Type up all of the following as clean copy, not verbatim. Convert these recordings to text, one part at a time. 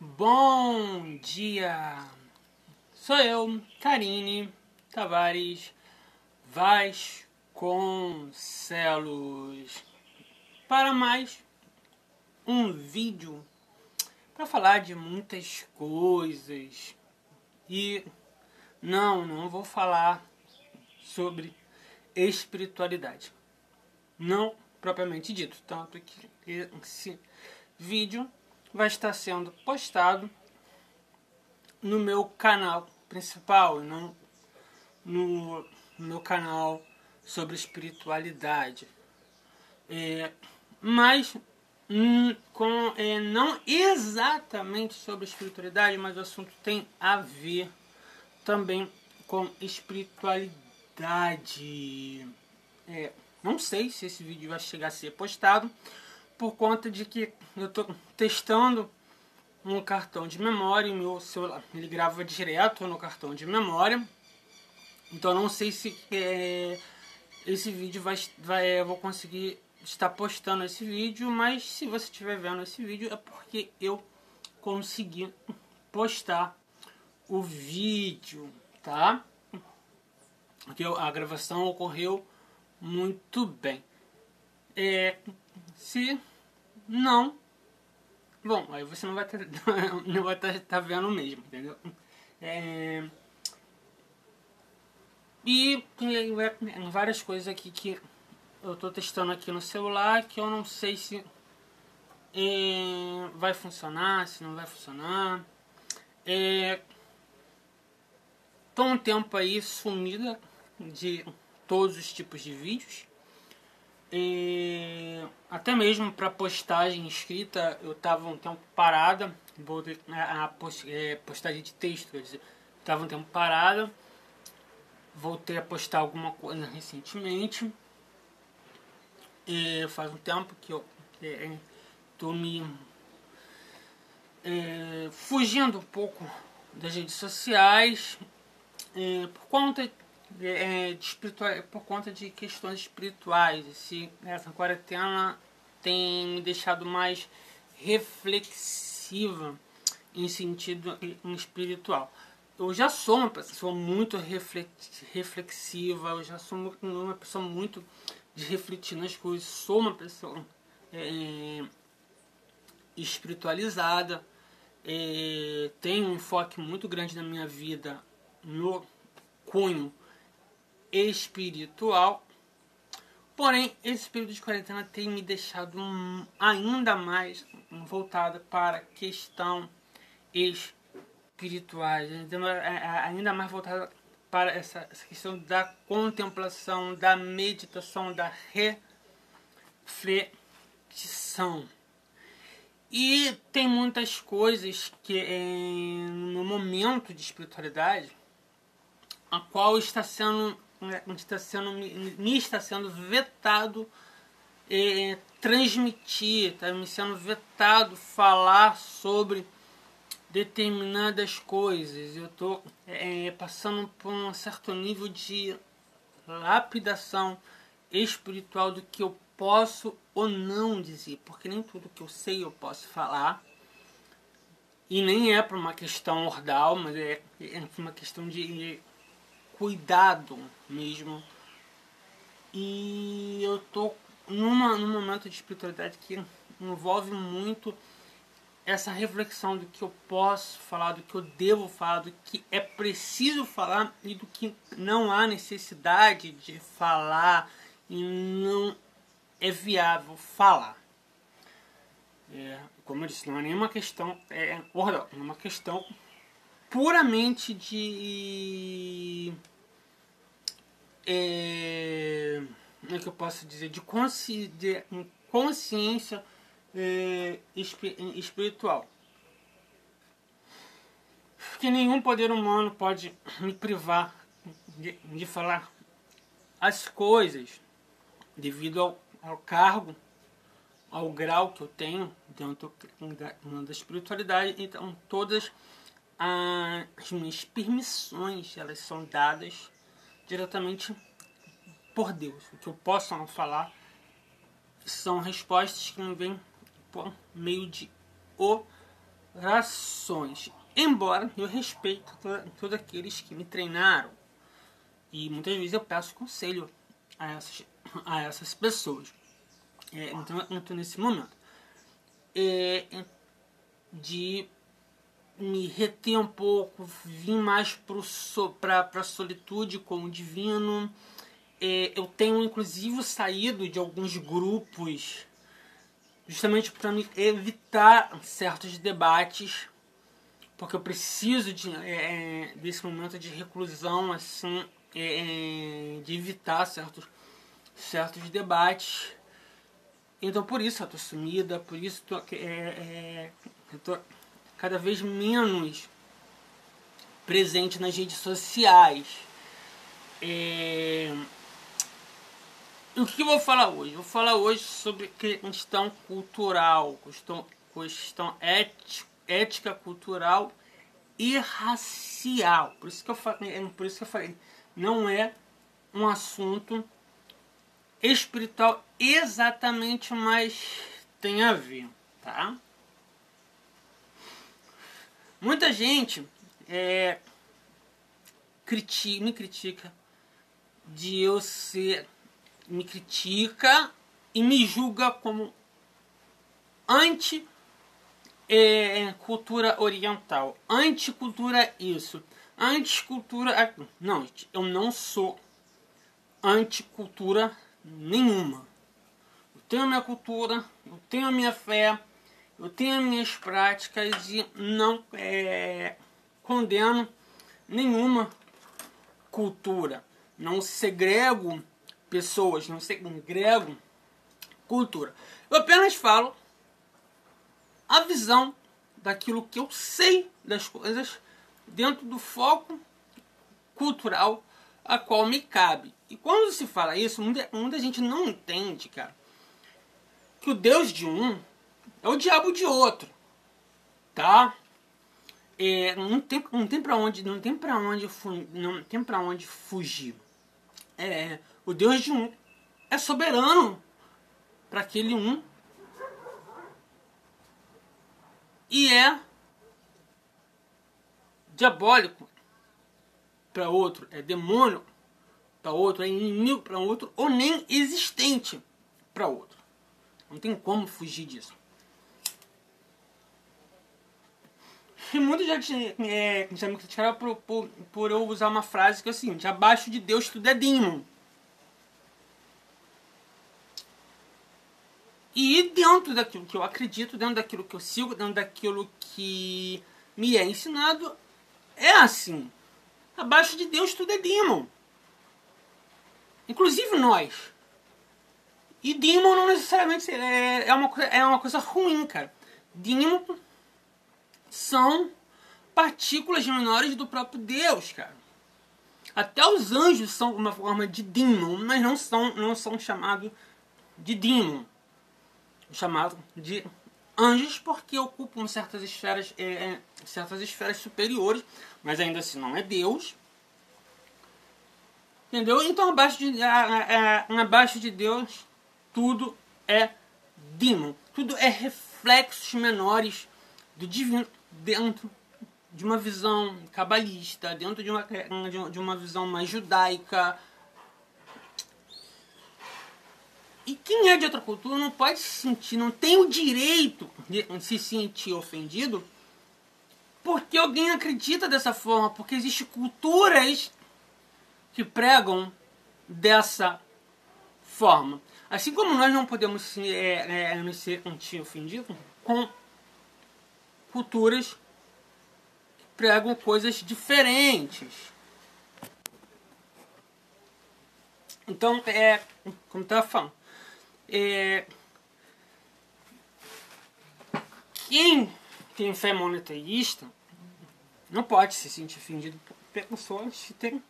Bom dia! Sou eu, Karine Tavares Vasconcelos, para mais um vídeo para falar de muitas coisas. E não vou falar sobre espiritualidade, não propriamente dito, tanto que esse vídeo vai estar sendo postado no meu canal principal, não no meu canal sobre espiritualidade, mas não exatamente sobre espiritualidade, mas o assunto tem a ver também com espiritualidade. Não sei se esse vídeo vai chegar a ser postado, por conta de que eu estou testando um cartão de memória e meu celular ele grava direto no cartão de memória. Então não sei se esse vídeo eu vou conseguir estar postando esse vídeo, mas se você estiver vendo esse vídeo é porque eu consegui postar o vídeo, tá? Porque a gravação ocorreu muito bem. Se não, bom, aí você não vai estar não vai estar vendo mesmo, entendeu? E tem várias coisas aqui que eu estou testando aqui no celular que eu não sei se vai funcionar, se não vai funcionar. Tô um tempo aí sumida de todos os tipos de vídeos. Até mesmo para postagem escrita eu estava um tempo parada. Postagem de texto, quer dizer, estava um tempo parada. Voltei a postar alguma coisa recentemente. Faz um tempo que eu estou me fugindo um pouco das redes sociais por conta de questões espirituais. Essa quarentena tem me deixado mais reflexiva em sentido espiritual. Eu já sou uma pessoa muito reflexiva, eu já sou uma pessoa muito de refletir nas coisas, sou uma pessoa espiritualizada, tenho um enfoque muito grande na minha vida no cunho espiritual. Porém, esse período de quarentena tem me deixado ainda mais voltada para a questão espirituais, ainda mais voltada para essa questão da contemplação, da meditação, da reflexão. E tem muitas coisas que no momento de espiritualidade a qual me está sendo vetado transmitir, está me sendo vetado falar sobre determinadas coisas. Eu estou passando por um certo nível de lapidação espiritual do que eu posso ou não dizer, porque nem tudo que eu sei eu posso falar, e nem é por uma questão ordal, mas é por uma questão de cuidado mesmo. E eu estou num momento de espiritualidade que envolve muito essa reflexão do que eu posso falar, do que eu devo falar, do que é preciso falar e do que não há necessidade de falar e não é viável falar. Como eu disse, não é nenhuma questão ordal, é uma questão puramente de como é que eu posso dizer, de consciência espiritual, porque nenhum poder humano pode me privar de falar as coisas devido ao cargo, ao grau que eu tenho dentro da espiritualidade. Então todas as minhas permissões elas são dadas diretamente por Deus. O que eu posso não falar são respostas que me vêm por meio de rações. Embora eu respeito todos aqueles que me treinaram. E muitas vezes eu peço conselho a essas pessoas. Então eu estou nesse momento. De me reter um pouco, vir mais para a solitude com o divino. Eu tenho inclusive saído de alguns grupos justamente para me evitar certos debates, porque eu preciso desse momento de reclusão, assim, de evitar certos debates. Então por isso eu tô sumida, por isso eu tô cada vez menos presente nas redes sociais. O que eu vou falar hoje? Eu vou falar hoje sobre questão cultural, questão ética, cultural e racial. Por isso que eu falei, não é um assunto espiritual exatamente, mas tem a ver, tá? Muita gente me critica de eu ser... Me critica e me julga como anti-cultura oriental. Anticultura isso. Anticultura... Não, gente, eu não sou anticultura nenhuma. Eu tenho a minha cultura, eu tenho a minha fé, eu tenho as minhas práticas e não condeno nenhuma cultura. Não segrego pessoas, não segrego cultura. Eu apenas falo a visão daquilo que eu sei das coisas dentro do foco cultural a qual me cabe. E quando se fala isso, muita gente não entende, cara, que o Deus de um é o diabo de outro, tá? Não tem para onde fugir. O Deus de um é soberano para aquele um e é diabólico para outro, é demônio para outro, é inimigo para outro ou nem existente para outro. Não tem como fugir disso. E muitos já me criticaram por eu usar uma frase que é o seguinte: abaixo de Deus tudo é demon. E dentro daquilo que eu acredito, dentro daquilo que eu sigo, dentro daquilo que me é ensinado, é assim. Abaixo de Deus tudo é demon. Inclusive nós. E demon não necessariamente é uma coisa ruim, cara. Demon são partículas menores do próprio Deus, cara. Até os anjos são uma forma de demon, mas não são chamados de demon. Chamado de anjos porque ocupam certas esferas superiores, mas ainda assim não é Deus. Entendeu? Então abaixo de Deus tudo é demon. Tudo é reflexos menores do divino dentro de uma visão cabalista, dentro de uma visão mais judaica. E quem é de outra cultura não pode se sentir, não tem o direito de se sentir ofendido porque alguém acredita dessa forma, porque existem culturas que pregam dessa forma. Assim como nós não podemos nos sentir ofendidos com culturas que pregam coisas diferentes. Então, como eu estava falando, quem tem fé monoteísta não pode se sentir ofendido por pessoas que têm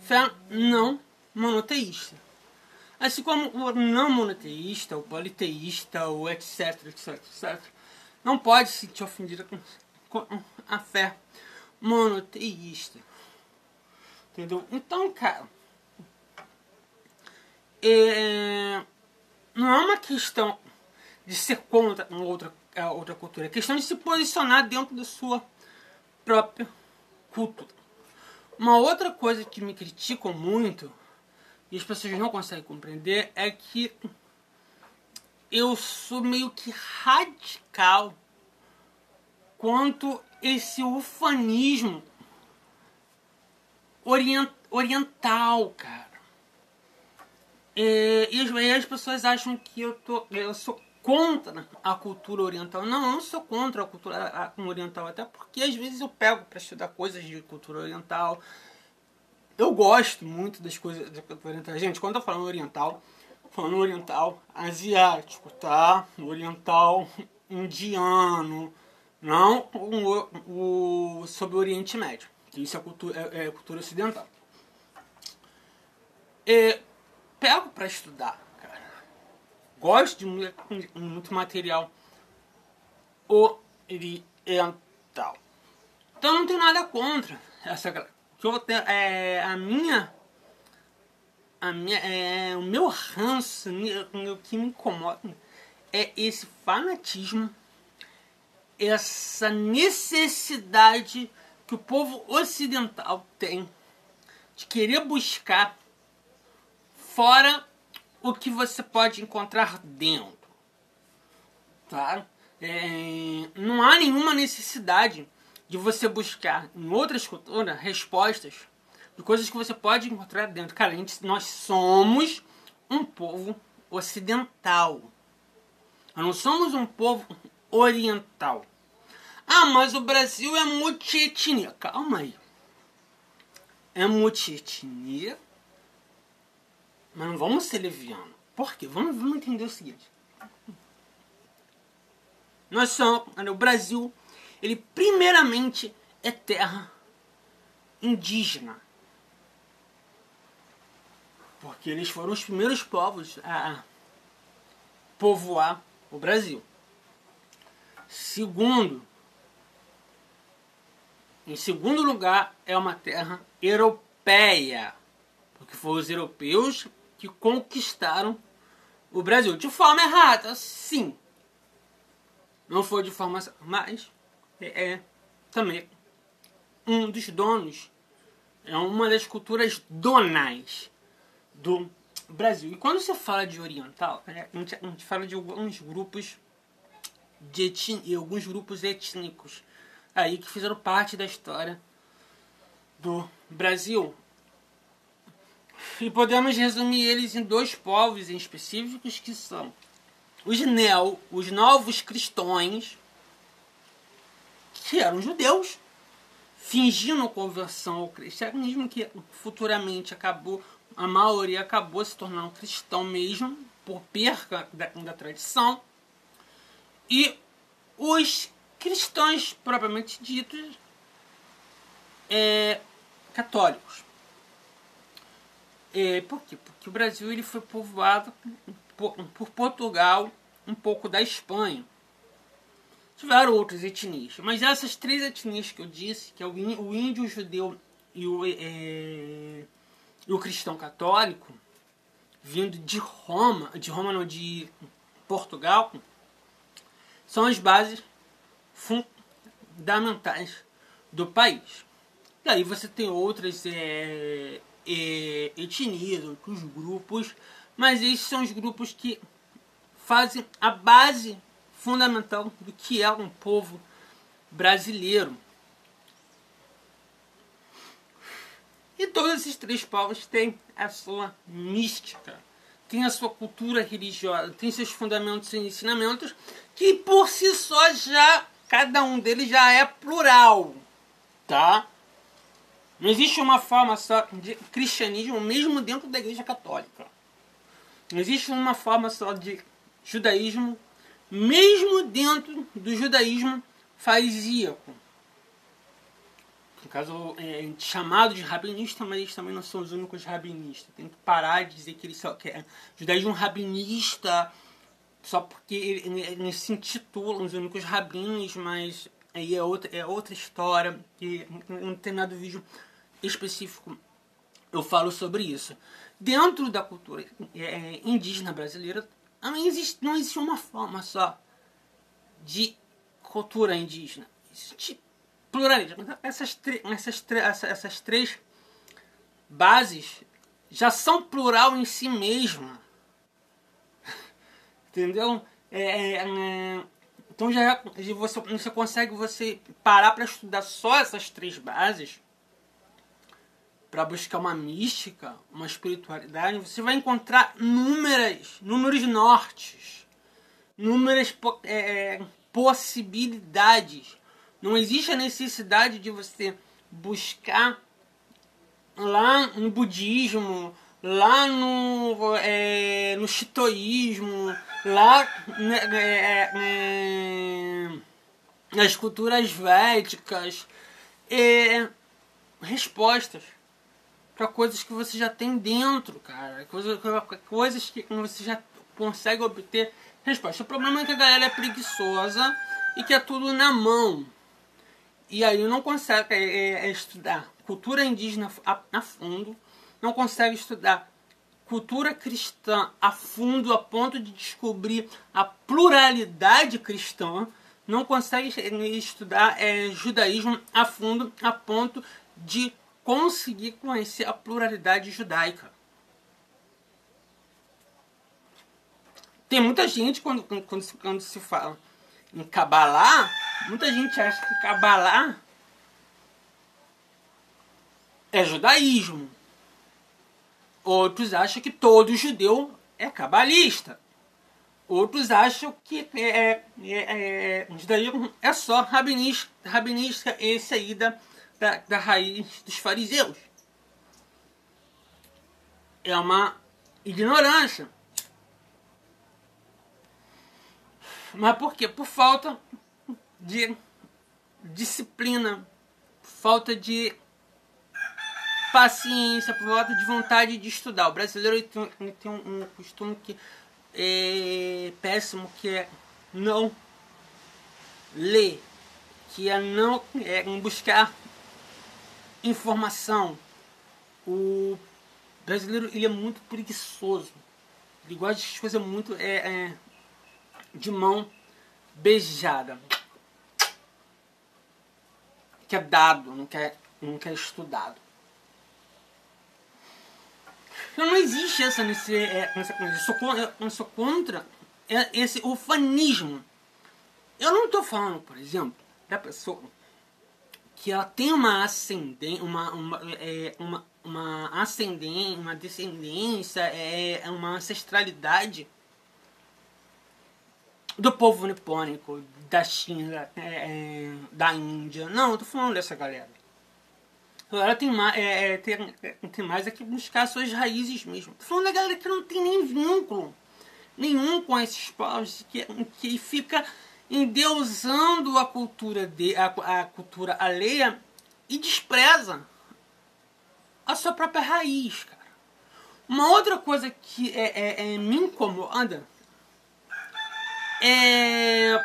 fé não monoteísta. Assim como o não monoteísta, o politeísta, o etc, não pode se sentir ofendido com a fé monoteísta. Entendeu? Então, cara, não é uma questão de ser contra a outra cultura. É questão de se posicionar dentro da sua própria cultura. Uma outra coisa que me criticam muito, e as pessoas não conseguem compreender, é que eu sou meio que radical quanto esse ufanismo oriental, cara. E as pessoas acham que eu sou contra a cultura oriental. Não, eu não sou contra a cultura oriental, até porque às vezes eu pego para estudar coisas de cultura oriental. Eu gosto muito das coisas da cultura oriental. Gente, quando eu falo oriental asiático, tá? Oriental indiano, não sobre o Oriente Médio, que isso é cultura ocidental. Pego para estudar, cara. Gosto de muito material oriental. Então não tenho nada contra essa galera. O meu ranço, o que me incomoda é esse fanatismo, essa necessidade que o povo ocidental tem de querer buscar fora o que você pode encontrar dentro, tá? Não há nenhuma necessidade de você buscar em outras culturas respostas de coisas que você pode encontrar dentro. Cara, nós somos um povo ocidental. Nós não somos um povo oriental. Ah, mas o Brasil é multietnia. Calma aí. É multietnia, mas não vamos ser levianos. Por quê? Vamos entender o seguinte. O Brasil, ele primeiramente é terra indígena. Porque eles foram os primeiros povos a povoar o Brasil. Em segundo lugar, é uma terra europeia. Porque foram os europeus que conquistaram o Brasil. De forma errada, sim. Não foi de forma... Mas também um dos donos. É uma das donais do Brasil. E quando você fala de oriental, a gente fala de alguns grupos étnicos aí que fizeram parte da história do Brasil. E podemos resumir eles em dois povos em específicos, que são os novos cristãos, que eram judeus, fingindo conversão ao cristianismo, que futuramente a maioria acabou se tornando cristão mesmo, por perca da tradição. E os cristãos propriamente ditos católicos. Por quê? Porque o Brasil ele foi povoado por Portugal, um pouco da Espanha. Tiveram outras etnias, mas essas três etnias que eu disse, que é o índio, o judeu e o cristão católico, vindo de Portugal, são as bases fundamentais do país. E aí você tem outras etnias, outros grupos, mas esses são os grupos que fazem a base fundamental do que é um povo brasileiro. E todos esses três povos têm a sua mística, têm a sua cultura religiosa, têm seus fundamentos e ensinamentos, que por si só cada um deles já é plural, tá? Não existe uma forma só de cristianismo, mesmo dentro da Igreja Católica. Não existe uma forma só de judaísmo, mesmo dentro do judaísmo farisíaco. No caso, chamado de rabinista, mas eles também não são os únicos rabinistas. Tem que parar de dizer que eles só querem judaísmo rabinista, só porque eles se intitulam os únicos rabinos, mas aí é outra história, que em determinado vídeo específico eu falo sobre isso. Dentro da cultura indígena brasileira, não existe uma forma só de cultura indígena. Existe pluralismo. Essas três bases já são plural em si mesma. Entendeu? Então já você consegue parar para estudar só essas três bases, para buscar uma mística, uma espiritualidade. Você vai encontrar números nortes, inúmeras possibilidades. Não existe a necessidade de você buscar lá no budismo, lá no shintoísmo, lá nas culturas védicas, respostas para coisas que você já tem dentro, cara. Coisas que você já consegue obter resposta. O problema é que a galera é preguiçosa e quer tudo na mão. E aí não consegue estudar cultura indígena a fundo, não consegue estudar cultura cristã a fundo, a ponto de descobrir a pluralidade cristã, não consegue estudar judaísmo a fundo, a ponto de conseguir conhecer a pluralidade judaica. Tem muita gente, quando se fala em Kabbalah, muita gente acha que Kabbalah é judaísmo. Outros acham que todo judeu é cabalista. Outros acham que judaísmo é só rabinística, esse aí da raiz dos fariseus. É uma ignorância. Mas por quê? Por falta de disciplina, falta de paciência, por falta de vontade de estudar. O brasileiro tem um costume que é péssimo, que é não ler, que é não buscar informação. O brasileiro, ele é muito preguiçoso. Ele gosta de coisas muito de mão beijada. Quer dado, não quer estudado. Então não existe essa coisa. Eu sou contra esse ufanismo. Eu não estou falando, por exemplo, da pessoa que ela tem uma ascendência, uma descendência, uma ancestralidade do povo nipônico, da China, da Índia. Não, eu tô falando dessa galera. Ela tem mais é que buscar suas raízes mesmo. Tô falando da galera que não tem nem vínculo nenhum com esses povos, que fica endeusando a cultura alheia e despreza a sua própria raiz, cara. Uma outra coisa que me incomoda é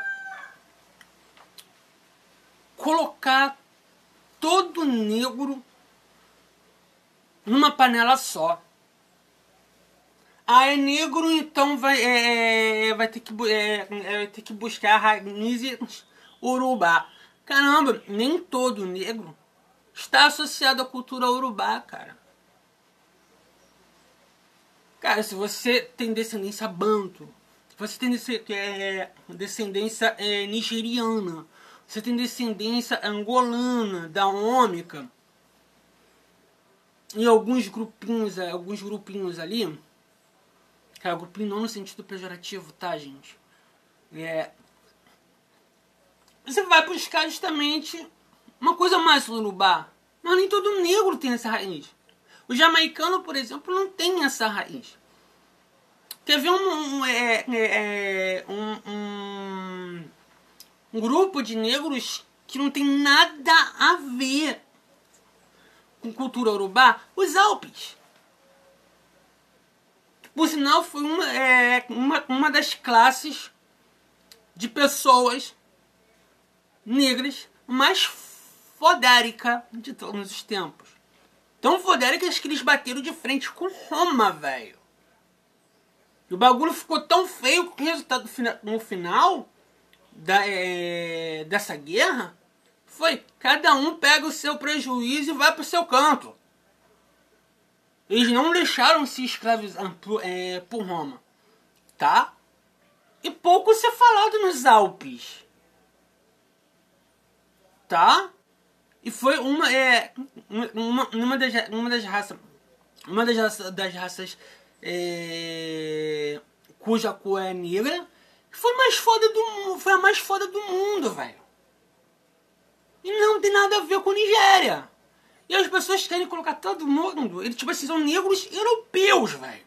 colocar todo negro numa panela só. Ah, é negro, então vai ter que buscar raízes urubá. Caramba, nem todo negro está associado à cultura urubá, cara. Cara, se você tem descendência banto, se você tem descendência nigeriana, você tem descendência angolana, da ômica, e alguns grupinhos ali, cara, grupinho não no sentido pejorativo, tá, gente? Você vai buscar justamente uma coisa mais urubá, mas nem todo negro tem essa raiz. O jamaicano, por exemplo, não tem essa raiz. Quer ver um grupo de negros que não tem nada a ver com cultura urubá? Os Alpes. Por sinal, foi uma das classes de pessoas negras mais fodérica de todos os tempos. Tão fodéricas que eles bateram de frente com Roma, velho. E o bagulho ficou tão feio que o resultado no final dessa guerra foi: cada um pega o seu prejuízo e vai pro seu canto. Eles não deixaram se escravizar por Roma, tá? E pouco se é falado nos Alpes, tá? E foi uma das raças cuja cor é negra, foi a mais foda do mundo, velho. E não tem nada a ver com Nigéria. E as pessoas querem colocar todo mundo, eles tipo assim, são negros europeus, velho,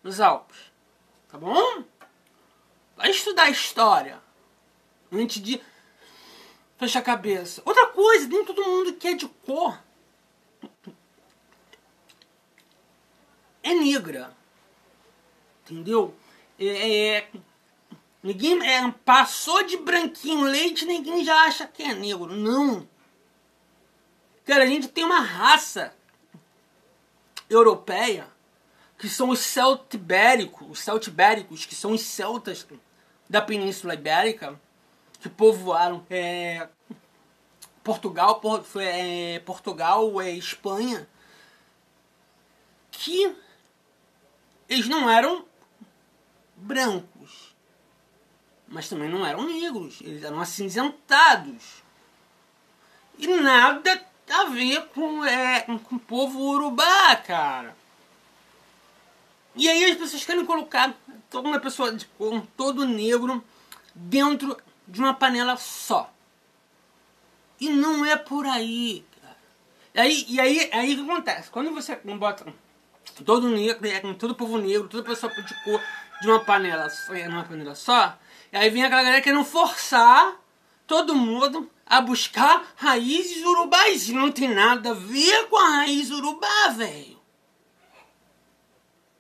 nos Alpes, tá bom? Vai estudar história antes de fechar a cabeça. Outra coisa, nem todo mundo que é de cor é negra, entendeu? Ninguém passou de branquinho leite, ninguém já acha que é negro. Não. Cara, a gente tem uma raça europeia que são os celtibéricos, que são os celtas da Península Ibérica, que povoaram Portugal, Espanha, que eles não eram brancos, mas também não eram negros, eles eram acinzentados. E nada a ver com o povo urubá, cara. E aí as pessoas querem colocar toda uma pessoa de cor, todo negro, dentro de uma panela só. E não é por aí, cara. E aí o que acontece? Quando você bota todo negro, todo povo negro, toda pessoa de cor de uma panela só, e aí vem aquela galera querendo forçar todo mundo a buscar raízes urubás. E não tem nada a ver com a raiz urubá, velho.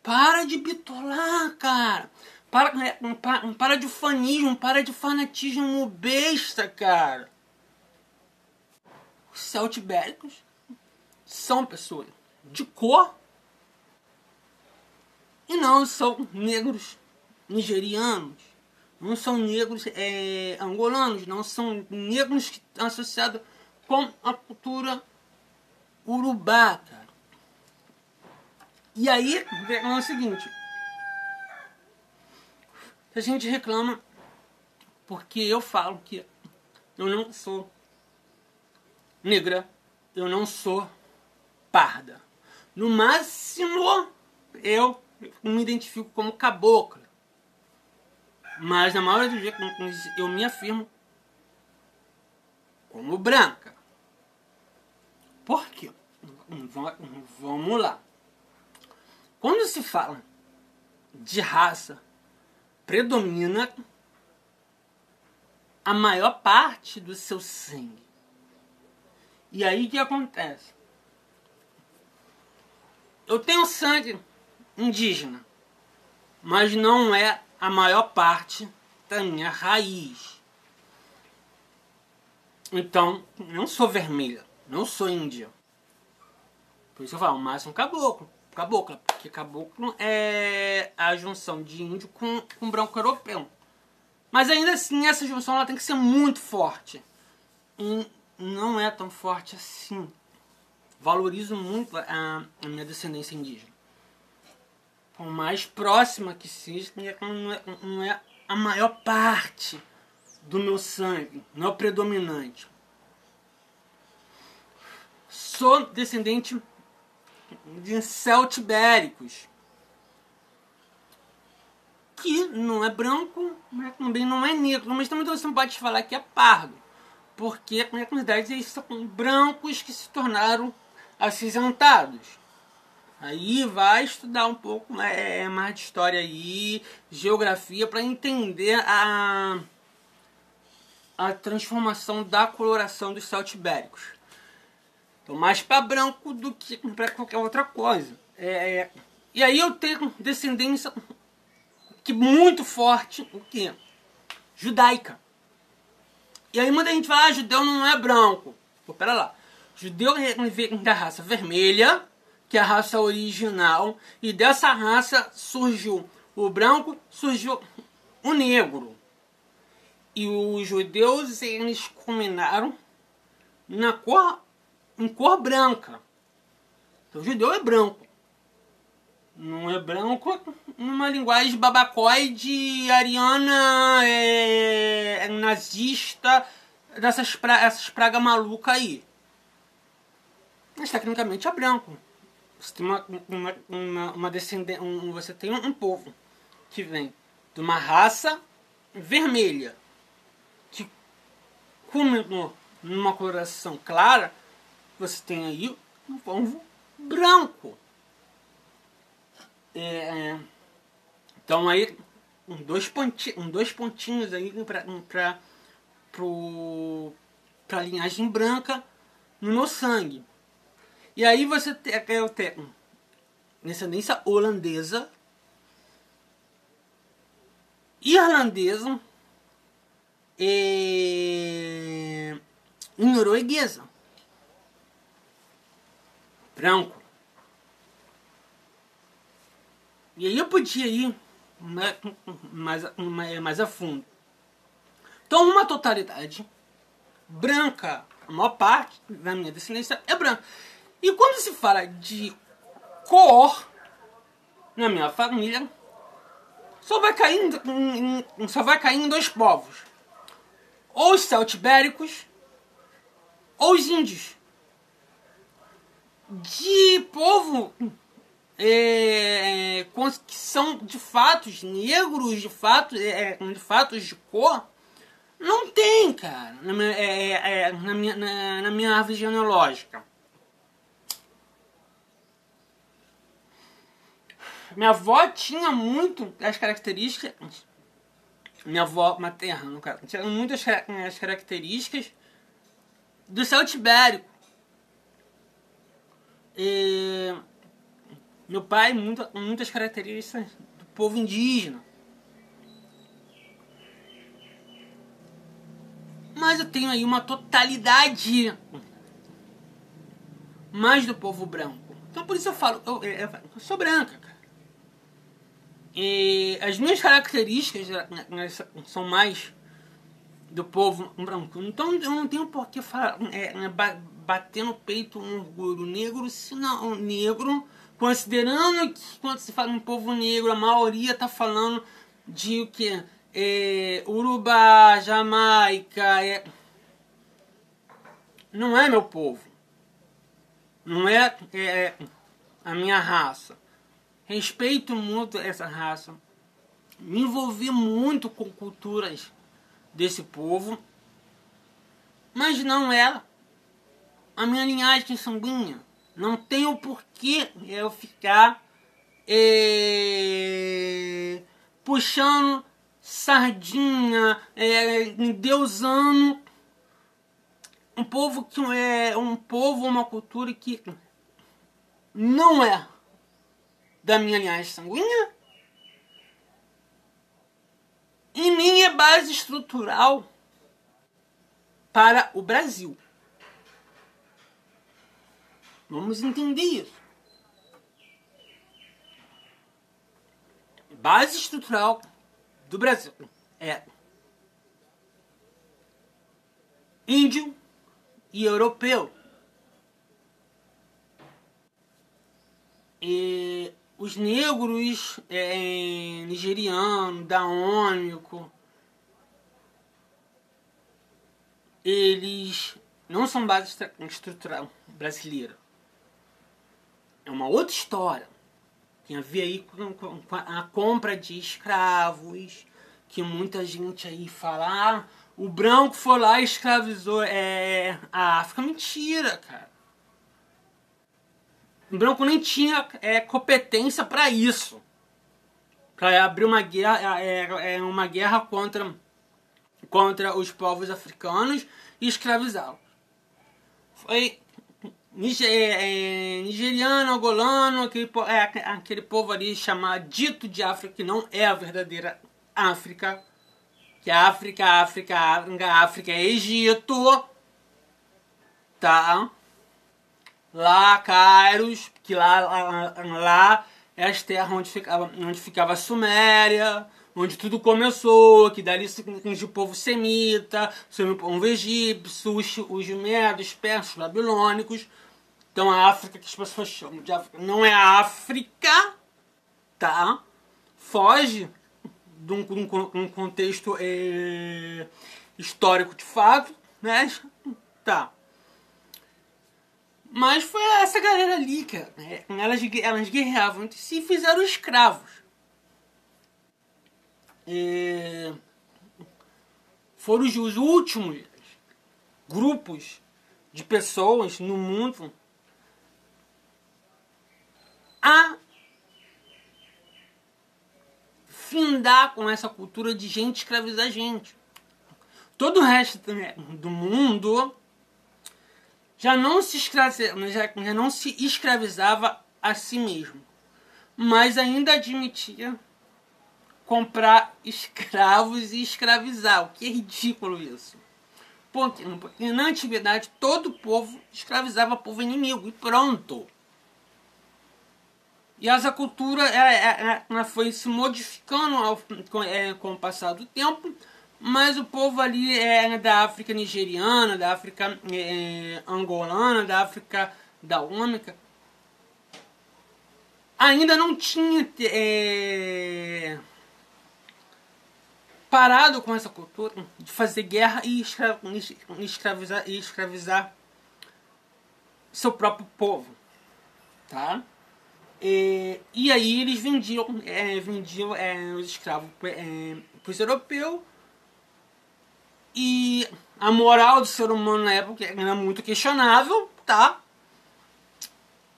Para de bitolar, cara. Para de fanismo, para de fanatismo besta, cara. Os celtibéricos são pessoas de cor e não são negros nigerianos, não são negros angolanos, não são negros que estão associados com a cultura urubá, cara. E aí é o seguinte: a gente reclama porque eu falo que eu não sou negra, eu não sou parda. No máximo, eu me identifico como cabocla. Mas na maioria dos vezes eu me afirmo como branca. Por quê? Vamos lá. Quando se fala de raça, predomina a maior parte do seu sangue. E aí o que acontece? Eu tenho sangue indígena, mas não é a maior parte da minha raiz. Então, não sou vermelha, não sou índia. Por isso eu falo, mais um caboclo. Cabocla, porque caboclo é a junção de índio com branco europeu. Mas ainda assim, essa junção ela tem que ser muito forte. E não é tão forte assim. Valorizo muito a minha descendência indígena. Por mais próxima que seja, não é a maior parte do meu sangue, não é o predominante. Sou descendente de celtibéricos, que não é branco, mas também não é negro, mas também você não pode falar que é pardo, porque na verdade eles são brancos que se tornaram acinzentados. Aí vai estudar um pouco mais de história aí, geografia, para entender a transformação da coloração dos celtibéricos. Então, mais para branco do que para qualquer outra coisa. E aí eu tenho descendência que muito forte, o quê? Judaica. E aí muita gente fala, judeu não é branco. Pô, pera lá. Judeu vem da raça vermelha, que é a raça original, e dessa raça surgiu o branco, surgiu o negro. E os judeus, eles combinaram em cor branca. Então, o judeu é branco. Não é branco numa linguagem babacoide, ariana, nazista, essas pragas malucas aí. Mas tecnicamente é branco. Você tem você tem um povo que vem de uma raça vermelha, que culminou numa coloração clara. Você tem aí um povo branco. Então aí dois pontinhos aí pra linhagem branca no meu sangue. E aí você eu tenho descendência holandesa, irlandesa e norueguesa. Branco. E aí eu podia ir mais a fundo. Então, uma totalidade branca, a maior parte da minha descendência é branca. E quando se fala de cor na minha família, só vai cair em dois povos: ou os celtibéricos ou os índios. De povo que são de fatos negros, de fatos de cor, não tem, cara, na minha árvore genealógica. Minha avó tinha muito as características, minha avó materna, no caso, tinha muitas as características do celtibérico. Meu pai, muitas características do povo indígena. Mas eu tenho aí uma totalidade mais do povo branco. Então por isso eu falo, eu sou branca, cara. E as minhas características são mais do povo branco. Então eu não tenho por que falar, bater no peito um orgulho negro, senão negro, considerando que quando se fala em povo negro, a maioria tá falando de o que? Urubá, Jamaica, não é meu povo, não é a minha raça. Respeito muito essa raça, me envolvi muito com culturas desse povo, mas não é a minha linhagem sanguínea. Não tenho porquê eu ficar puxando sardinha, endeusando um povo que é uma cultura que não é da minha linhagem sanguínea e nem é base estrutural para o Brasil. Vamos entender isso. Base estrutural do Brasil é índio e europeu. E os negros nigerianos, daônico, eles não são base estrutural brasileira. É uma outra história. Tem a ver aí com a compra de escravos, que muita gente aí fala, o branco foi lá e escravizou a África. Mentira, cara. O branco nem tinha competência para isso. Para abrir uma guerra contra os povos africanos e escravizá-los. Foi nigeriano, angolano, aquele povo ali chamado dito de África, que não é a verdadeira África. Que a África é Egito. Tá? Lá, Kairos, que lá é as terras onde ficava a Suméria, onde tudo começou, que dali surgiu o povo semita, o povo egípcio, os medos, persas, babilônicos. Então a África, que as pessoas chamam de África, não é a África, tá? Foge de um contexto histórico de fato, né? Tá. Mas foi essa galera ali, cara. Elas guerreavam entre si e fizeram escravos. Foram os últimos grupos de pessoas no mundo a findar com essa cultura de gente escravizar gente. Todo o resto do mundo já não se escravizava a si mesmo, mas ainda admitia comprar escravos e escravizar, o que é ridículo isso. Porque na antiguidade todo povo escravizava povo inimigo e pronto. E essa cultura ela foi se modificando com o passar do tempo, mas o povo ali da África nigeriana, da África angolana, da África daômica, ainda não tinha parado com essa cultura de fazer guerra e escravizar seu próprio povo, tá? E aí eles vendiam os escravos para os europeus. E a moral do ser humano na época era muito questionável, tá?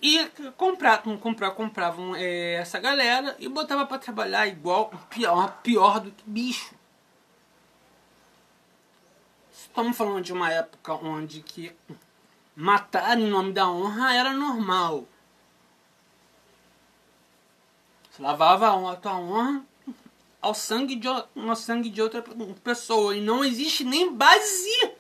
E compravam essa galera e botava para trabalhar igual, pior do que bicho. Estamos falando de uma época onde que matar em nome da honra era normal. Você lavava a tua honra ao sangue de outra pessoa. E não existe nem base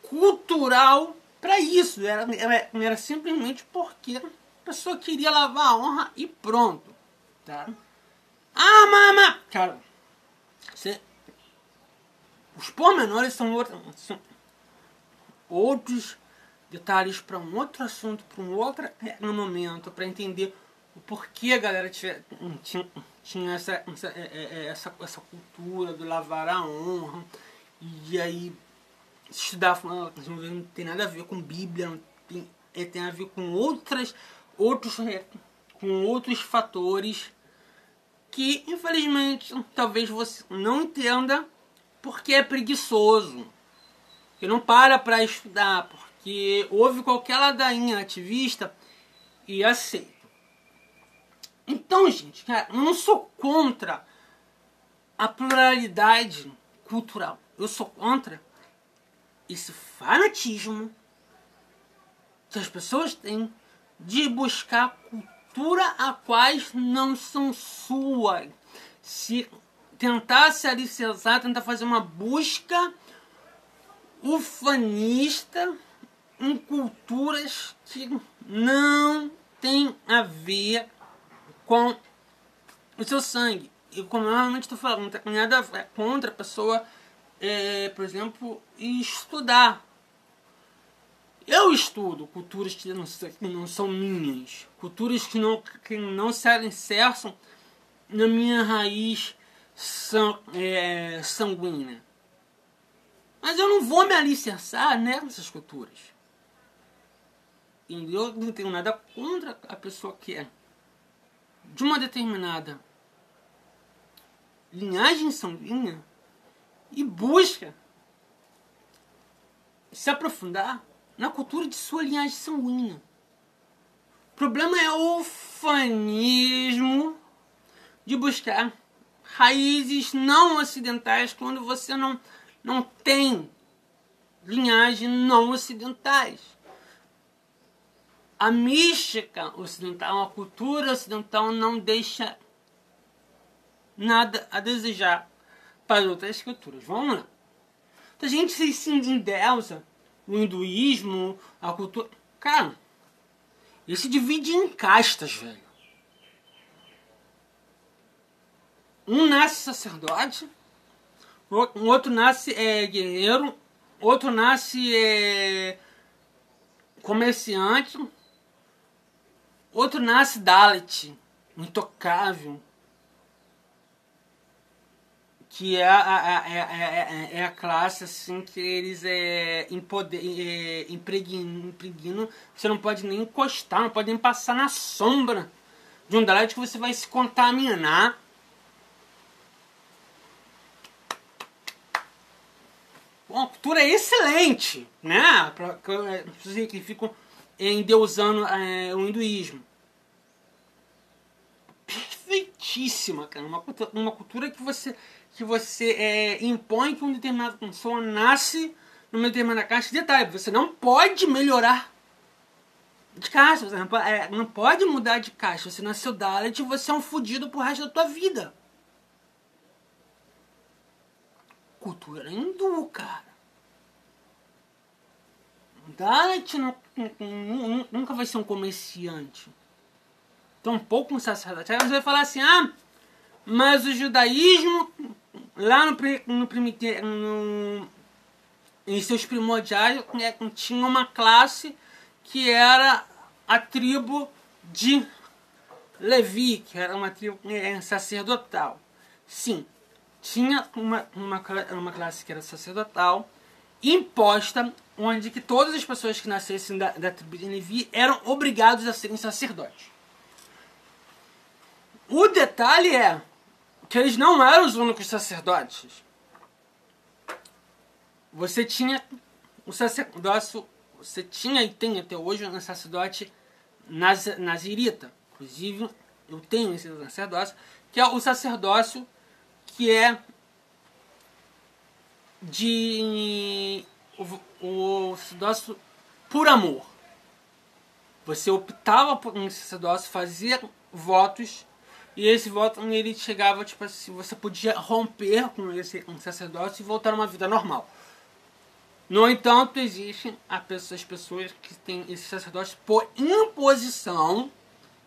cultural para isso. Era simplesmente porque a pessoa queria lavar a honra e pronto. Tá? Ah, mama! Cara, os pormenores são outros detalhes para um outro assunto, para um outro momento, para entender o porquê a galera tinha essa cultura do lavar a honra. E aí estudar não tem nada a ver com Bíblia, não tem a ver com outros fatores que infelizmente talvez você não entenda porque é preguiçoso, que não para estudar, porque ouve qualquer ladainha ativista e aceita. Então, gente, cara, eu não sou contra a pluralidade cultural. Eu sou contra esse fanatismo que as pessoas têm de buscar cultura a quais não são suas. Se tentar se alicerçar, tentar fazer uma busca ufanista em culturas que não tem a ver com o seu sangue. E como eu normalmente estou falando, não tem nada a ver contra a pessoa, por exemplo, estudar. Eu estudo culturas que não são minhas, culturas que não se alicerçam na minha raiz sanguínea. Mas eu não vou me alicerçar nessas culturas. E eu não tenho nada contra a pessoa que é de uma determinada linhagem sanguínea e busca se aprofundar na cultura de sua linhagem sanguínea. O problema é o ufanismo de buscar raízes não ocidentais quando você não tem linhagem não ocidentais. A mística ocidental, a cultura ocidental não deixa nada a desejar para outras culturas. Vamos lá. A gente se endeusa o hinduísmo, a cultura... Cara, ele se divide em castas, velho. Um nasce sacerdote, um outro nasce guerreiro, outro nasce comerciante, outro nasce Dalit, intocável, que é a classe assim que eles impregnam, você não pode nem encostar, não pode nem passar na sombra de um Dalit que você vai se contaminar. Uma cultura excelente, né? Para pessoas que ficam endeusando o hinduísmo. Perfeitíssima, cara. Uma cultura que você impõe que uma determinada pessoa nasce numa determinada caixa. Detalhe, você não pode melhorar de caixa, você não pode mudar de caixa. Você nasceu Dalit e você é um fudido pro resto da tua vida. Cultura hindu, cara. Dalit nunca vai ser um comerciante. Tampouco um sacerdote. Aí você vai falar assim, mas o judaísmo, lá em seus primordiais, tinha uma classe que era a tribo de Levi, que era uma tribo sacerdotal. Sim, tinha uma classe que era sacerdotal, imposta, onde que todas as pessoas que nascessem da tribo de Levi eram obrigados a serem sacerdotes. O detalhe é que eles não eram os únicos sacerdotes. Você tinha o sacerdócio, você tinha e tem até hoje um sacerdote nazirita. Inclusive, eu tenho esse sacerdócio, que é o sacerdócio que é o sacerdócio por amor. Você optava por um sacerdócio, fazia votos, e esse voto ele chegava, tipo assim, você podia romper com esse sacerdócio e voltar a uma vida normal. No entanto, existem as pessoas que têm esse sacerdócio por imposição,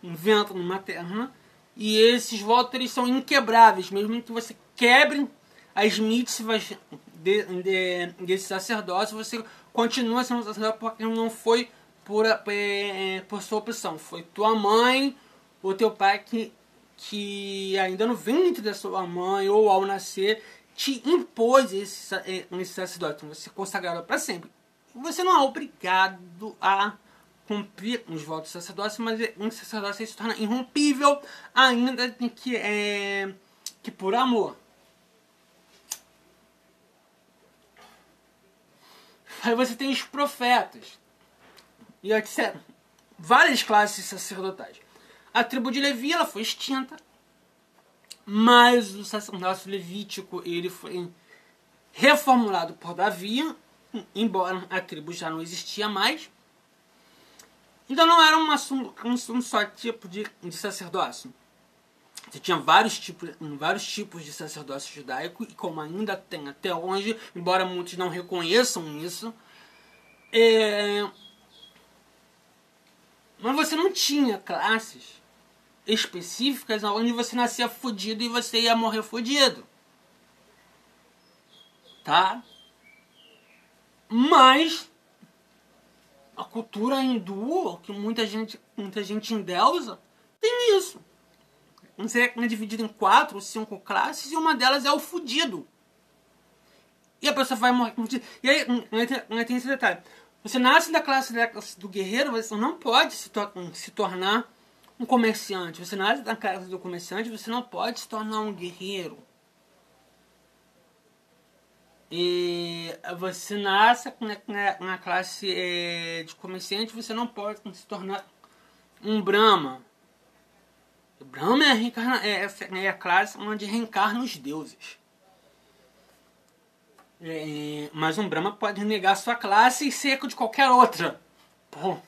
inventam uma terra, e esses votos eles são inquebráveis, mesmo que você quebre as mitzvahs desse sacerdócio, você continua sendo sacerdote porque não foi por sua opção. Foi tua mãe ou teu pai que ainda no ventre da sua mãe ou ao nascer te impôs esse sacerdote. Você é consagrado para sempre. Você não é obrigado a cumprir os votos do sacerdócio, mas um sacerdócio se torna irrompível, ainda que por amor. Aí você tem os profetas e etc. Várias classes sacerdotais. A tribo de Levi ela foi extinta, mas o sacerdócio levítico ele foi reformulado por Davi, embora a tribo já não existia mais. Então não era um só tipo de sacerdócio. Você tinha vários tipos de sacerdócio judaico, e como ainda tem até hoje, embora muitos não reconheçam isso, mas você não tinha classes específicas onde você nascia fudido e você ia morrer fudido. Tá? Mas a cultura hindu, que muita gente endeusa, tem isso. Você é dividido em 4 ou 5 classes e uma delas é o fudido. E a pessoa vai morrer fudido. E aí tem esse detalhe. Você nasce da classe do guerreiro, você não pode se tornar um comerciante. Você nasce da classe do comerciante, você não pode se tornar um guerreiro. E você nasce na classe de comerciante, você não pode se tornar um Brahma. O Brahma é a classe onde reencarna os deuses. Mas um Brahma pode negar sua classe e ser de qualquer outra. Pô,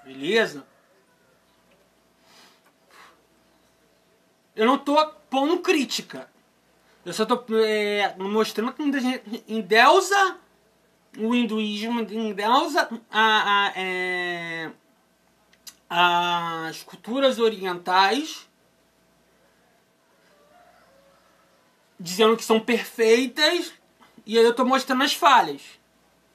beleza? Eu não tô pondo crítica. Eu só tô mostrando que muita gente endeusa o hinduísmo, endeusa as culturas orientais dizendo que são perfeitas, e aí eu estou mostrando as falhas.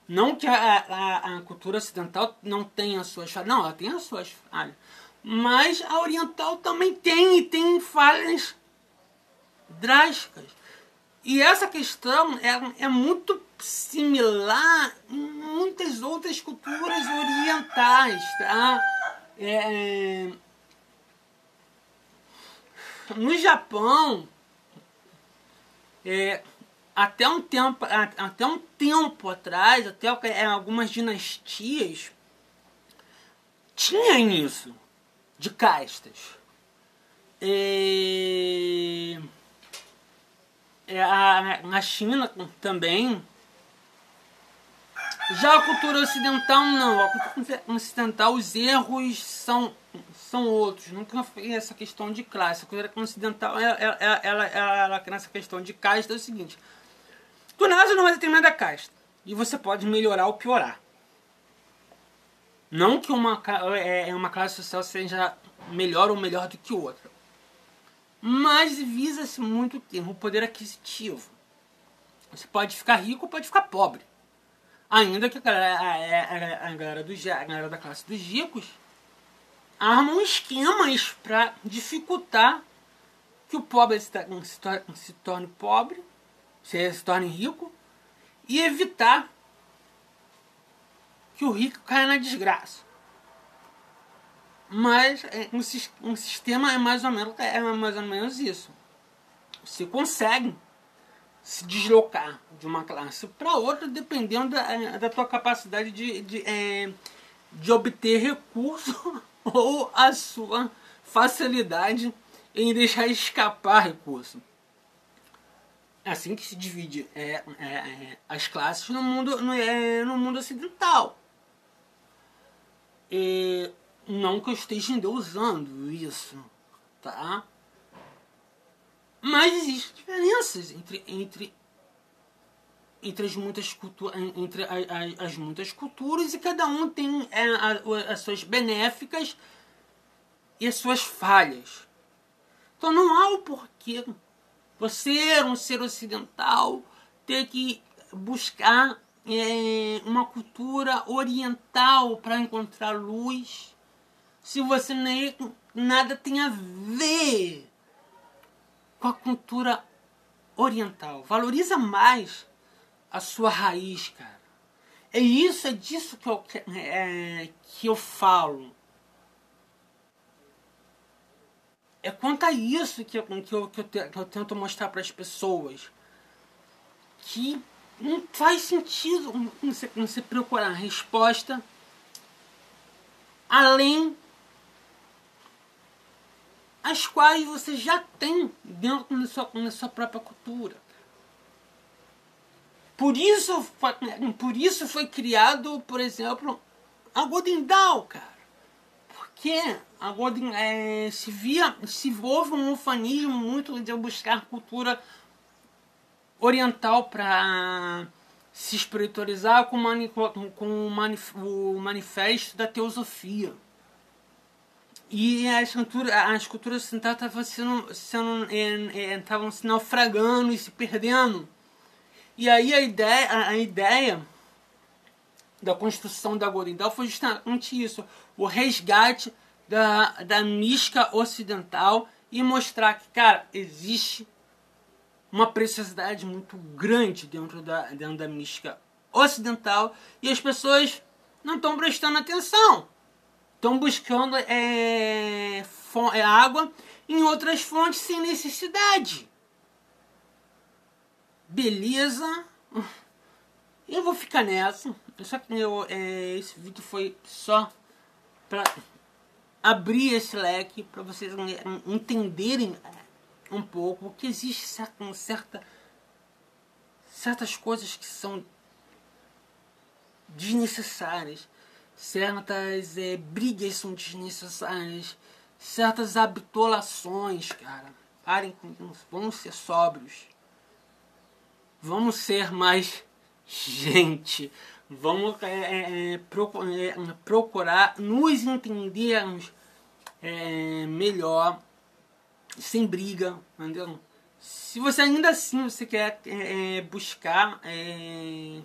Não que a cultura ocidental não tenha as suas falhas. Não, ela tem as suas falhas. Mas a oriental também tem, e tem falhas drásticas. E essa questão é muito similar em muitas outras culturas orientais, tá? No Japão, até um tempo atrás, até algumas dinastias, tinha isso, de castas. Na China também. Já a cultura ocidental não. A cultura ocidental, os erros são outros. Nunca foi essa questão de classe. A cultura ocidental, ela nessa questão de casta é o seguinte: tu nasce numa determinada casta e você pode melhorar ou piorar. Não que uma classe social seja melhor ou melhor do que outra, mas visa-se muito o poder aquisitivo. Você pode ficar rico ou pode ficar pobre. Ainda que a galera da classe dos ricos armam esquemas para dificultar que o pobre se torne pobre, se torne rico, e evitar que o rico caia na desgraça. Mas um sistema é mais ou menos isso. Você consegue se deslocar de uma classe para outra dependendo da tua capacidade de obter recurso ou a sua facilidade em deixar escapar recurso. É assim que se divide as classes no mundo ocidental. Não que eu esteja endeusando isso, tá? Mas existem diferenças entre as muitas culturas, e cada um tem as suas benéficas e as suas falhas. Então não há o porquê você, um ser ocidental, ter que buscar uma cultura oriental para encontrar luz, se você nem nada tem a ver com a cultura oriental. Valoriza mais a sua raiz, cara. É disso que eu falo. É quanto a isso que eu tento mostrar para as pessoas. Que não faz sentido você procurar a resposta além as quais você já tem dentro da sua própria cultura. Por isso foi criado, por exemplo, a Golden Dawn, cara. Porque a Golden se houve um ufanismo muito de buscar cultura oriental para se espiritualizar com o manifesto da teosofia. E as culturas ocidentais estavam se naufragando e se perdendo. E aí a ideia da construção da Golden Dawn foi justamente isso: o resgate da mística ocidental e mostrar que, cara, existe uma preciosidade muito grande dentro da mística ocidental e as pessoas não estão prestando atenção. Estão buscando água em outras fontes sem necessidade. Beleza? Eu vou ficar nessa. Só que esse vídeo foi só para abrir esse leque, para vocês entenderem um pouco que existe certas coisas que são desnecessárias. Certas brigas são desnecessárias. Certas habitolações, cara. Parem com isso. Vamos ser sóbrios. Vamos ser mais gente. Vamos procurar nos entendermos melhor. Sem briga, entendeu? Se você ainda assim você quer buscar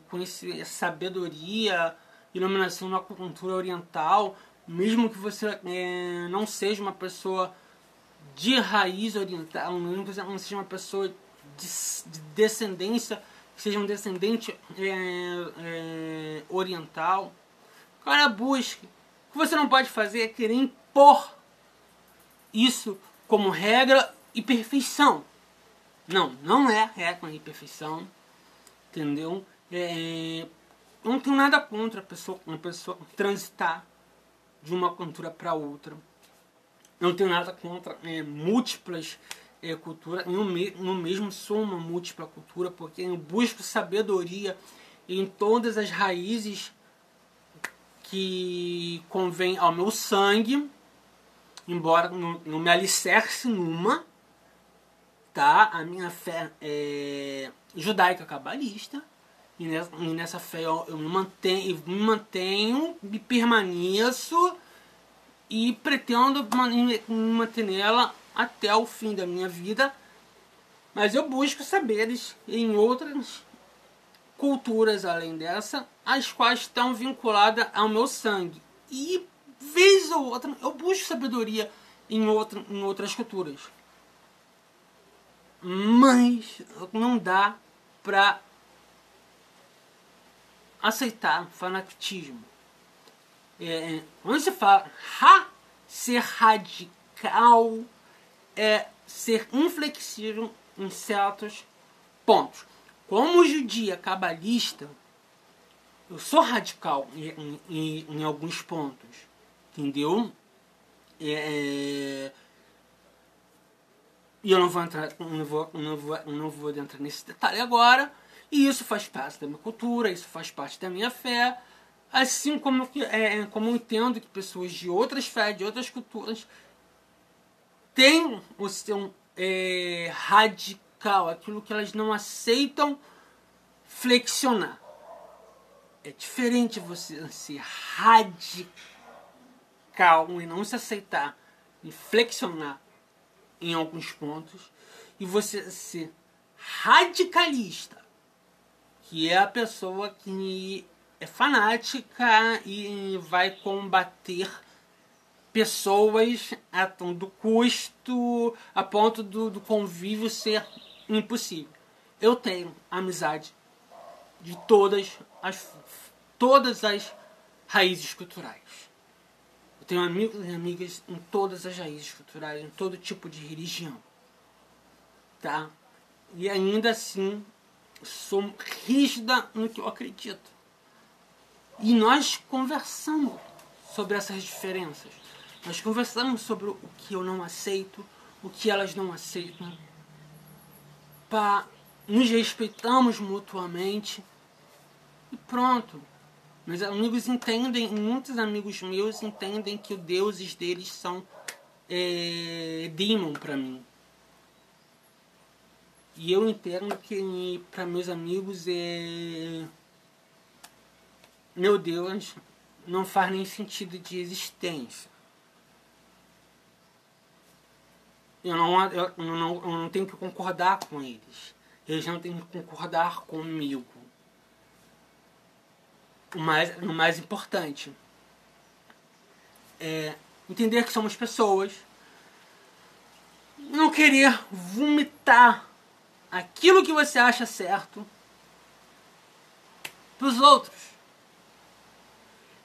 conhecer sabedoria, iluminação na cultura oriental, mesmo que você não seja uma pessoa de raiz oriental, mesmo que você não seja uma pessoa de descendência, que seja um descendente oriental, cara, busque. O que você não pode fazer é querer impor isso como regra e perfeição. Não é regra e perfeição, entendeu? Eu não tenho nada contra uma pessoa transitar de uma cultura para outra. Eu não tenho nada contra múltiplas culturas. Eu mesmo sou uma múltipla cultura, porque eu busco sabedoria em todas as raízes que convém ao meu sangue, embora não me alicerce numa, tá? A minha fé é judaica cabalista, e nessa fé eu me mantenho, me permaneço e pretendo me manter nela até o fim da minha vida, mas eu busco saberes em outras culturas além dessa, as quais estão vinculadas ao meu sangue. E vez ou outra eu busco sabedoria em outras culturas. Mas não dá pra aceitar fanatismo. Quando você fala ser radical, é ser inflexível em certos pontos. Como judia cabalista, eu sou radical em alguns pontos, entendeu? E eu não vou entrar, não vou entrar nesse detalhe agora. E isso faz parte da minha cultura, isso faz parte da minha fé. Assim como eu entendo que pessoas de outras fés, de outras culturas, têm o seu radical, aquilo que elas não aceitam flexionar. É diferente você ser radical e não se aceitar e flexionar em alguns pontos, e você ser radicalista, que é a pessoa que é fanática e vai combater pessoas a todo custo, a ponto do convívio ser impossível. Eu tenho amizade de todas as raízes culturais. Eu tenho amigos e amigas em todas as raízes culturais, em todo tipo de religião. Tá? E ainda assim, sou rígida no que eu acredito. E nós conversamos sobre essas diferenças. Nós conversamos sobre o que eu não aceito, o que elas não aceitam. Nos respeitamos mutuamente. E pronto. Meus amigos entendem, muitos amigos meus entendem que os deuses deles são demon para mim. E eu entendo que para meus amigos meu Deus não faz nem sentido de existência. Eu não tenho que concordar com eles. Eles não têm que concordar comigo. O mais importante é entender que somos pessoas. Não querer vomitar aquilo que você acha certo para os outros.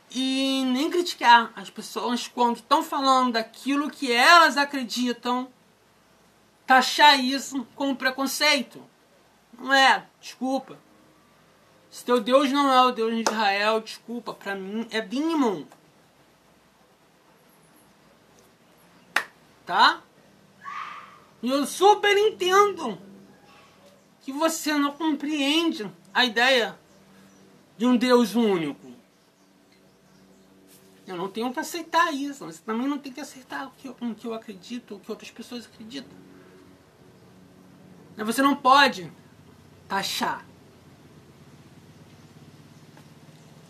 E nem criticar as pessoas quando estão falando daquilo que elas acreditam, taxar isso como preconceito. Não é, desculpa. Se teu Deus não é o Deus de Israel, desculpa, pra mim é demon. Tá? E eu super entendo que você não compreende a ideia de um Deus único. Eu não tenho que aceitar isso. Você também não tem que aceitar o que eu acredito, o que outras pessoas acreditam. Mas você não pode taxar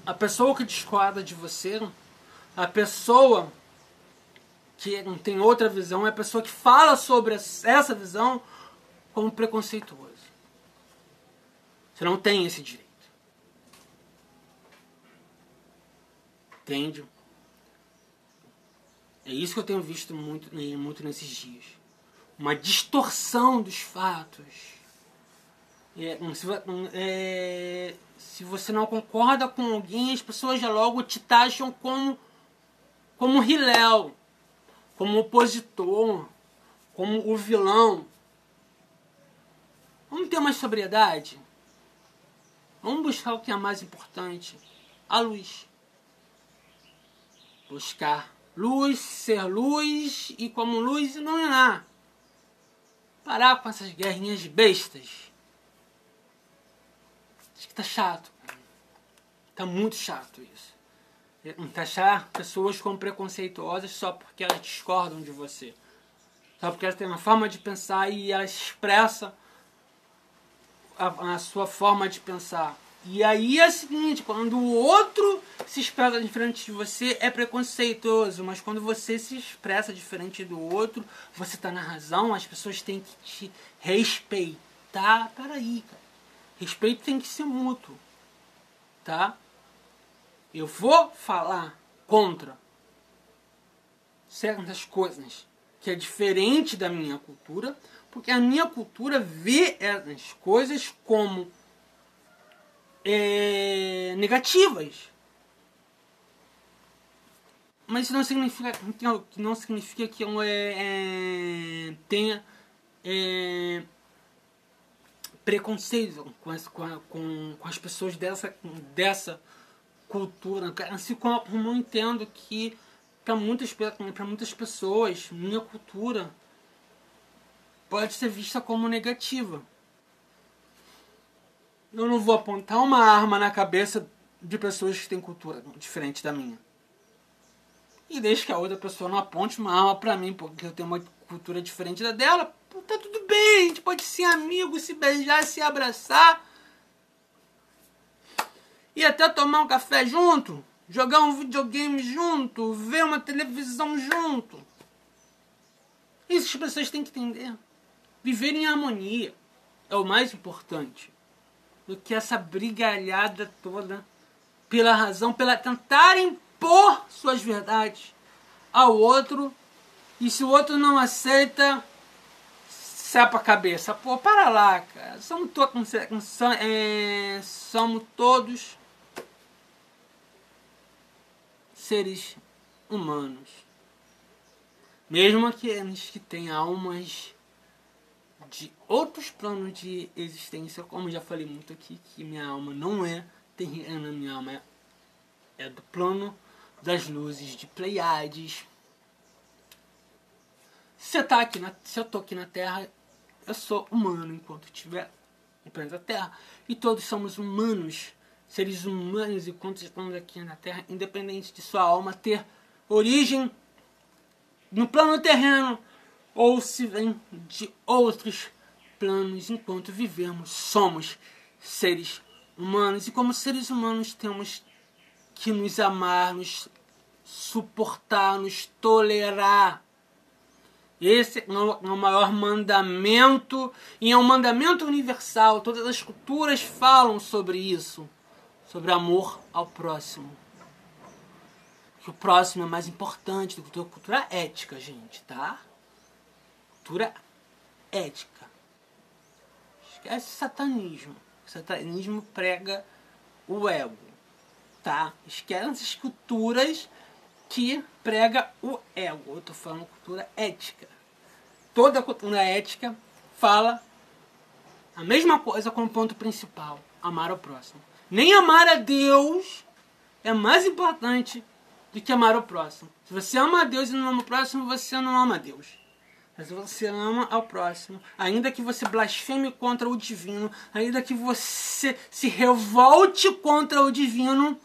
a pessoa que discorda de você, a pessoa que não tem outra visão, é a pessoa que fala sobre essa visão como preconceituoso. Você não tem esse direito. Entende? É isso que eu tenho visto muito nesses dias. Uma distorção dos fatos. Se você não concorda com alguém, as pessoas já logo te taxam como Hilel, como opositor, como o vilão. Vamos ter mais sobriedade? Vamos buscar o que é mais importante. A luz. Buscar luz, ser luz e como luz iluminar. Parar com essas guerrinhas bestas. Acho que tá chato. Tá muito chato isso. Taxar pessoas como preconceituosas só porque elas discordam de você. Só porque elas têm uma forma de pensar e elas expressam a sua forma de pensar. E aí é o seguinte, quando o outro se expressa diferente de você, é preconceituoso. Mas quando você se expressa diferente do outro, você tá na razão, as pessoas têm que te respeitar. Peraí, cara. Respeito tem que ser mútuo. Tá? Eu vou falar contra certas coisas que é diferente da minha cultura, porque a minha cultura vê essas coisas como negativas. Mas isso não significa que eu tenha preconceito com as pessoas dessa cultura. Assim como eu entendo que para muitas pessoas, minha cultura pode ser vista como negativa. Eu não vou apontar uma arma na cabeça de pessoas que têm cultura diferente da minha. E desde que a outra pessoa não aponte uma arma pra mim, porque eu tenho uma cultura diferente da dela, tá tudo bem, a gente pode ser amigo, se beijar, se abraçar. E até tomar um café junto, jogar um videogame junto, ver uma televisão junto. Isso as pessoas têm que entender. Viver em harmonia é o mais importante do que essa brigalhada toda pela razão, pela tentar impor suas verdades ao outro, e se o outro não aceita, sepa a cabeça. Pô, para lá, cara. Somos todos seres humanos. Mesmo aqueles que têm almas de outros planos de existência, como já falei muito aqui, que minha alma não é terrena, minha alma é do plano das luzes de Pleiades. Se eu tô aqui na Terra, eu sou humano enquanto estiver no planeta Terra. E todos somos humanos, seres humanos, enquanto estamos aqui na Terra, independente de sua alma ter origem no plano terreno ou se vem de outros planos. Enquanto vivemos, somos seres humanos, e como seres humanos temos que nos amar, nos suportar, nos tolerar. Esse é o maior mandamento, e é um mandamento universal. Todas as culturas falam sobre isso, sobre amor ao próximo. Que o próximo é mais importante do que a cultura ética, gente, tá? Cultura ética. Esquece satanismo. O satanismo prega o ego, tá? Esquece essas culturas que prega o ego. Eu tô falando cultura ética. Toda cultura ética fala a mesma coisa como ponto principal: amar ao próximo. Nem amar a Deus é mais importante do que amar ao próximo. Se você ama a Deus e não ama o próximo, você não ama a Deus. Mas se você ama ao próximo, ainda que você blasfeme contra o divino, ainda que você se revolte contra o divino,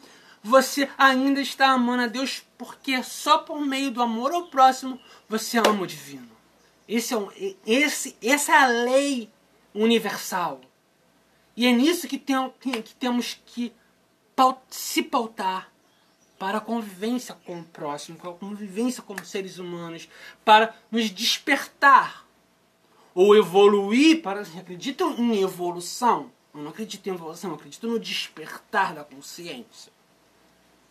você ainda está amando a Deus, porque só por meio do amor ao próximo você ama o divino. Essa é a lei universal. E é nisso que temos que se pautar para a convivência com o próximo, para a convivência como seres humanos, para nos despertar. ou evoluir para... Acreditam em evolução? Eu não acredito em evolução, eu acredito no despertar da consciência.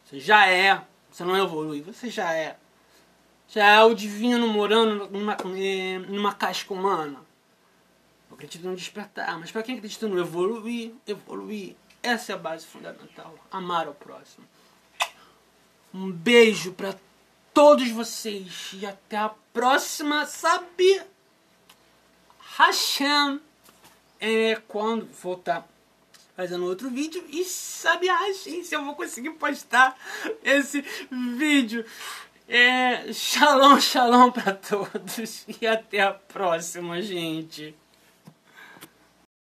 Você já é, você não evolui, você já é. Já é o divino morando numa casca humana. Eu acredito no despertar, mas para quem acredita no evoluir, essa é a base fundamental. Amar ao próximo. Um beijo para todos vocês e até a próxima, sabe? Hashem. Quando voltar fazendo outro vídeo e sabe Hashem se eu vou conseguir postar esse vídeo. Shalom, shalom para todos e até a próxima, gente.